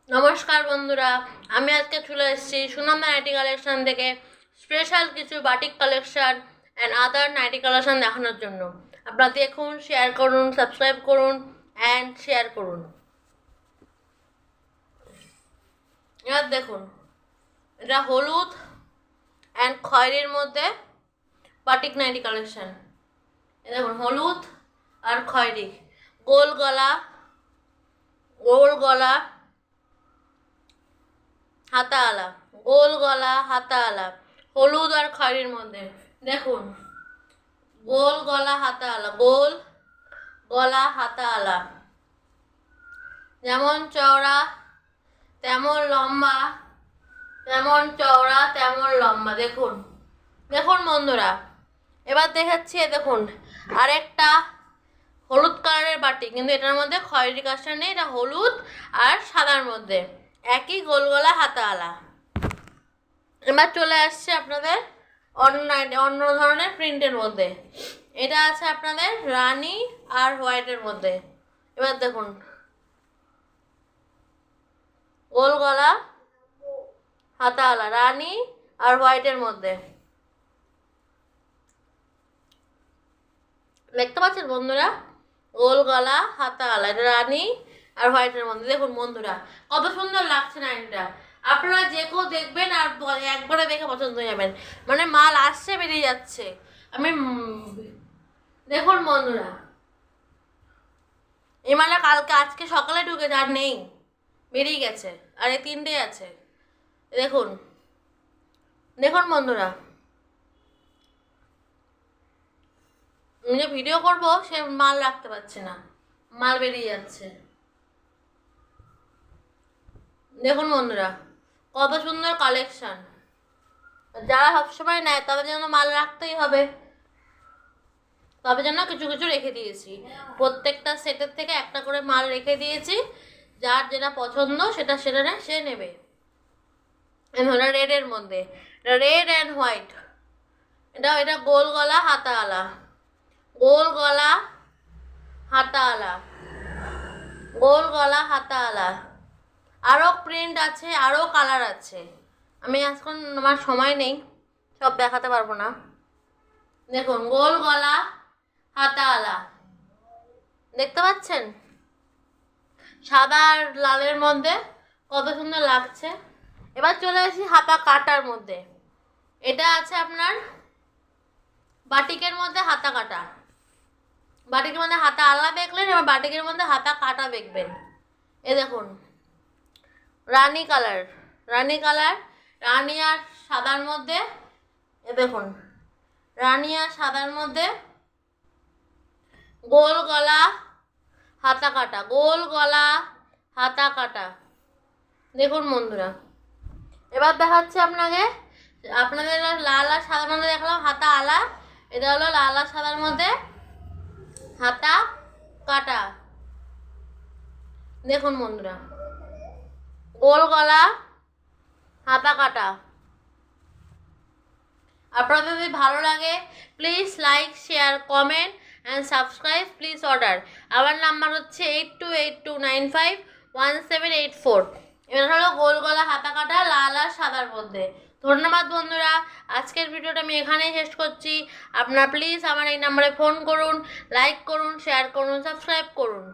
নমস্কার বন্ধুরা, আমি আজকে চলে এসেছি সুনন্দা নাইটি কালেকশন থেকে স্পেশাল কিছু batik collection and other nighty collection দেখানোর জন্য। আপনারা দেখুন, শেয়ার করুন, সাবস্ক্রাইব করুন অ্যান্ড শেয়ার করুন। এবার দেখুন, এটা হলুদ অ্যান্ড খয়েরির মধ্যে বাটিক নাইটি কালেকশন। দেখুন, হলুদ আর খয়েরি, গোল গলা, হাতাওয়ালা, গোল গলা হাতাওয়ালা, হলুদ আর খয়েরির মধ্যে। দেখুন, গোল গলা হাতাওয়ালা, গোল গলা হাতাওয়ালা, যেমন চওড়া তেমন লম্বা, তেমন চওড়া তেমন লম্বা। দেখুন দেখুন বন্ধুরা, এবার দেখাচ্ছি। দেখুন, আরেকটা হলুদ কালারের বাটি, কিন্তু এটার মধ্যে খয়েরি কাজটা নেই, এটা হলুদ আর সাদার মধ্যে, একই গোল গলা হাতাওয়ালা। এবার চলে আসছে আপনাদের অন্য ধরনের প্রিন্টের মধ্যে। এটা আছে আপনাদের রানী আর হোয়াইটের মধ্যে। এবার দেখুন, গোল গলা হাতাওয়ালা, রানী আর হোয়াইটের মধ্যে। দেখতে পাচ্ছেন বন্ধুরা, গোল গলা হাতাওয়ালা, এটা রানী আর হোয়াইটের মধ্যে। দেখুন বন্ধুরা, কত সুন্দর লাগছে না এটা। আপনারা যে কেউ দেখবেন আর একবারে দেখে পছন্দ হয়ে যাবেন, মানে মাল আসছে বেরিয়ে যাচ্ছে। দেখুন বন্ধুরা, এই মালটা আজকে সকালে ঢুকেছে, আর নেই, বেরিয়ে গেছে, আর এই 3টে আছে। দেখুন দেখুন বন্ধুরা, আমি যে ভিডিও করবো সে মাল রাখতে পারছে না, মাল বেরিয়ে যাচ্ছে। দেখুন বন্ধুরা, কত সুন্দর কালেকশন। যারা সবসময় নেয় তাদের জন্য মাল রাখতেই হবে, তবে জন্য কিছু কিছু রেখে দিয়েছি। প্রত্যেকটা সেটের থেকে একটা করে মাল রেখে দিয়েছি, যার যেটা পছন্দ সেটা সে নেবে। এটা রেডের মধ্যে, রেড অ্যান্ড হোয়াইট। এটা গোল গলা হাতাওয়ালা, গোল গলা হাতাওয়ালা, গোল গলা হাতাওয়ালা। আরও প্রিন্ট আছে, আরও কালার আছে। আমি এখন আমার সময় নেই, সব দেখাতে পারবো না। দেখুন, গোল গলা হাতাওয়ালা, দেখতে পাচ্ছেন, সাদা আর লালের মধ্যে কত সুন্দর লাগছে। এবার চলে আসি হাতা কাটার মধ্যে। এটা আছে আপনার বাটিকের মধ্যে হাতা কাটা। বাটিকের মধ্যে হাতা আলা দেখলেন, এবার বাটিকের মধ্যে হাতা কাটা দেখবেন। এ দেখুন, রানী কালার, রানী কালার, রানী আর সাদার মধ্যে। এ দেখুন, রানী আর সাদার মধ্যে গোল গলা হাতা কাটা, গোল গলা হাতা কাটা। দেখুন বন্ধুরা, এবার দেখাচ্ছে আপনাদের লাল আর সাদার মধ্যে দেখলাম হাতা আলা, এটা হলো লাল আর সাদার মধ্যে হাতা কাটা। দেখুন বন্ধুরা, গোল গলা হাতা কাটা। আপনাদের যদি ভালো লাগে please like, share, comment and subscribe, please order. আমার নাম্বার হচ্ছে 8282951784। এটা হলো গোল গলা হাতা কাটা, লাল আর সাদার মধ্যে। ধন্যবাদ বন্ধুরা, আজকের ভিডিওটা আমি এখানেই শেষ করছি। আপনারা প্লিজ আমার এই নাম্বারে ফোন করুন, লাইক করুন, শেয়ার করুন, সাবস্ক্রাইব করুন।